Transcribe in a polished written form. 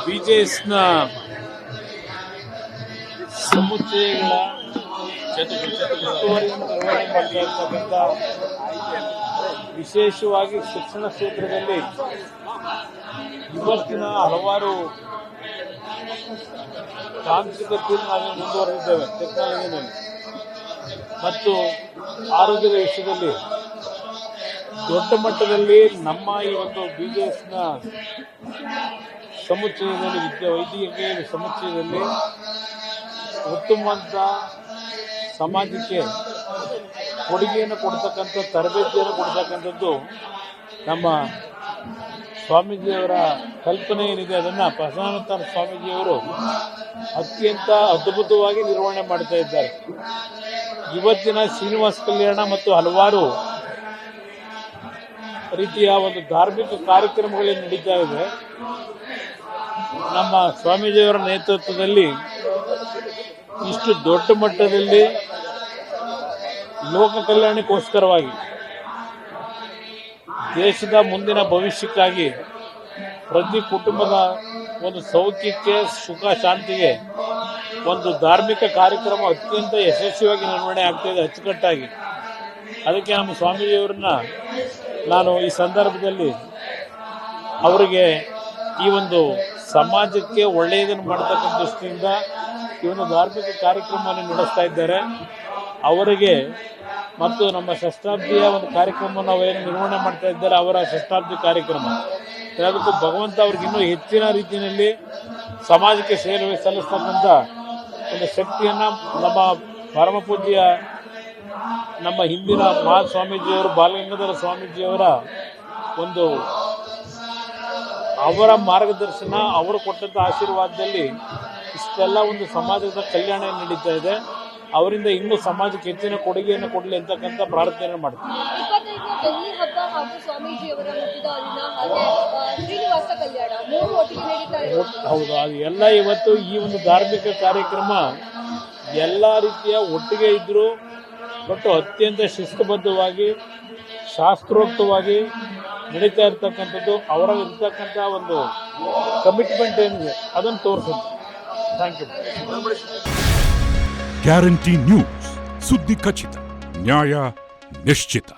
BJSನ ಸಮುಚ್ಚಯಗಳ ಉಸ್ತುವಾರಿಯನ್ನು ನಿರ್ವಹಣೆ ಮಾಡ್ತಾ ಇರ್ತಕ್ಕಂಥ ವಿಶೇಷವಾಗಿ ಶಿಕ್ಷಣ ಕ್ಷೇತ್ರದಲ್ಲಿ ಇವತ್ತಿನ ಹಲವಾರು ತಾಂತ್ರಿಕತೆಯನ್ನು ನಾವು ಮುಂದುವರೆದಿದ್ದೇವೆ. ಟೆಕ್ನಾಲಜಿನಲ್ಲಿ ಮತ್ತು ಆರೋಗ್ಯದ ವಿಷಯದಲ್ಲಿ ದೊಡ್ಡ ಮಟ್ಟದಲ್ಲಿ ನಮ್ಮ ಈ ಒಂದು BJSನ ಸಮುಚ್ಚಯದಲ್ಲಿ ವೈದ್ಯಕೀಯ ಸಮುಚ್ಚಯದಲ್ಲಿ ಉತ್ತಮವಾದ ಸಮಾಜಕ್ಕೆ ಕೊಡುಗೆಯನ್ನು ಕೊಡ್ತಕ್ಕಂಥ ತರಬೇತಿಯನ್ನು ಕೊಡ್ತಕ್ಕಂಥದ್ದು ನಮ್ಮ ಸ್ವಾಮೀಜಿಯವರ ಕಲ್ಪನೆ ಏನಿದೆ ಅದನ್ನು ಪ್ರಸನ್ನಾನಂದ ಸ್ವಾಮೀಜಿಯವರು ಅತ್ಯಂತ ಅದ್ಭುತವಾಗಿ ನಿರ್ವಹಣೆ ಮಾಡ್ತಾ ಇದ್ದಾರೆ. ಇವತ್ತಿನ ಶ್ರೀನಿವಾಸ ಕಲ್ಯಾಣ ಮತ್ತು ಹಲವಾರು ರೀತಿಯ ಒಂದು ಧಾರ್ಮಿಕ ಕಾರ್ಯಕ್ರಮಗಳು ನಡೀತಾ ಇದೆ. ನಮ್ಮ ಸ್ವಾಮೀಜಿಯವರ ನೇತೃತ್ವದಲ್ಲಿ ಇಷ್ಟು ದೊಡ್ಡ ಮಟ್ಟದಲ್ಲಿ ಲೋಕ ಕಲ್ಯಾಣಕ್ಕೋಸ್ಕರವಾಗಿ ದೇಶದ ಮುಂದಿನ ಭವಿಷ್ಯಕ್ಕಾಗಿ ಪ್ರತಿ ಕುಟುಂಬದ ಒಂದು ಸೌಖ್ಯಕ್ಕೆ ಸುಖ ಶಾಂತಿಗೆ ಒಂದು ಧಾರ್ಮಿಕ ಕಾರ್ಯಕ್ರಮ ಅತ್ಯಂತ ಯಶಸ್ವಿಯಾಗಿ ನಿರ್ವಹಣೆ ಆಗ್ತಾಯಿದೆ ಅಚ್ಚುಕಟ್ಟಾಗಿ. ಅದಕ್ಕೆ ನಮ್ಮ ಸ್ವಾಮೀಜಿಯವರನ್ನ ನಾನು ಈ ಸಂದರ್ಭದಲ್ಲಿ ಅವರಿಗೆ ಈ ಒಂದು ಸಮಾಜಕ್ಕೆ ಒಳ್ಳೆಯದನ್ನು ಮಾಡತಕ್ಕಂಥ ದೃಷ್ಟಿಯಿಂದ ಈ ಒಂದು ಧಾರ್ಮಿಕ ಕಾರ್ಯಕ್ರಮವನ್ನು ನಡೆಸ್ತಾ ಇದ್ದಾರೆ. ಅವರಿಗೆ ಮತ್ತು ನಮ್ಮ ಷಷ್ಠಾಬ್ದಿಯ ಒಂದು ಕಾರ್ಯಕ್ರಮವನ್ನು ನಾವೇನು ನಿರ್ವಹಣೆ ಮಾಡ್ತಾ ಇದ್ದಾರೆ ಅವರ ಷಷ್ಠಾಬ್ದಿ ಕಾರ್ಯಕ್ರಮ ಅದಕ್ಕೂ ಭಗವಂತ ಅವ್ರಿಗೆ ಇನ್ನೂ ಹೆಚ್ಚಿನ ರೀತಿಯಲ್ಲಿ ಸಮಾಜಕ್ಕೆ ಸೇವೆ ಸಲ್ಲಿಸ್ತಕ್ಕಂಥ ಒಂದು ಶಕ್ತಿಯನ್ನು ನಮ್ಮ ಪರಮ ಪೂಜ್ಯ ನಮ್ಮ ಹಿಂದಿನ ಮಹಾಸ್ವಾಮೀಜಿಯವರು ಬಾಲಗಂಗಾಧರ ಸ್ವಾಮೀಜಿಯವರ ಒಂದು ಅವರ ಮಾರ್ಗದರ್ಶನ ಅವರು ಕೊಟ್ಟಂಥ ಆಶೀರ್ವಾದದಲ್ಲಿ ಇಷ್ಟೆಲ್ಲ ಒಂದು ಸಮಾಜದ ಕಲ್ಯಾಣ ನಡೀತಾ ಇದೆ. ಅವರಿಂದ ಇನ್ನೂ ಸಮಾಜಕ್ಕೆ ಹೆಚ್ಚಿನ ಕೊಡುಗೆಯನ್ನು ಕೊಡಲಿ ಅಂತಕ್ಕಂಥ ಪ್ರಾರ್ಥನೆಯನ್ನು ಮಾಡ್ತೀವಿ. ಹೌದು, ಅದು ಎಲ್ಲ ಇವತ್ತು ಈ ಒಂದು ಧಾರ್ಮಿಕ ಕಾರ್ಯಕ್ರಮ ಎಲ್ಲ ರೀತಿಯ ಒಟ್ಟಿಗೆ ಇದ್ದರೂ ಬಟ್ ಅತ್ಯಂತ ಶಿಸ್ತುಬದ್ಧವಾಗಿ ಶಾಸ್ತ್ರೋಕ್ತವಾಗಿ ನಡೀತಾ ಇರ್ತಕ್ಕಂಥದ್ದು ಅವರ ಇರ್ತಕ್ಕಂಥ ಒಂದು ಕಮಿಟ್ಮೆಂಟ್ ಏನಿದೆ ಅದನ್ನು ತೋರಿಸುತ್ತೆ. Thank you. ಗ್ಯಾರಂಟಿ ನ್ಯೂಸ್, ಸುದ್ದಿ ಖಚಿತ, ನ್ಯಾಯ ನಿಶ್ಚಿತ.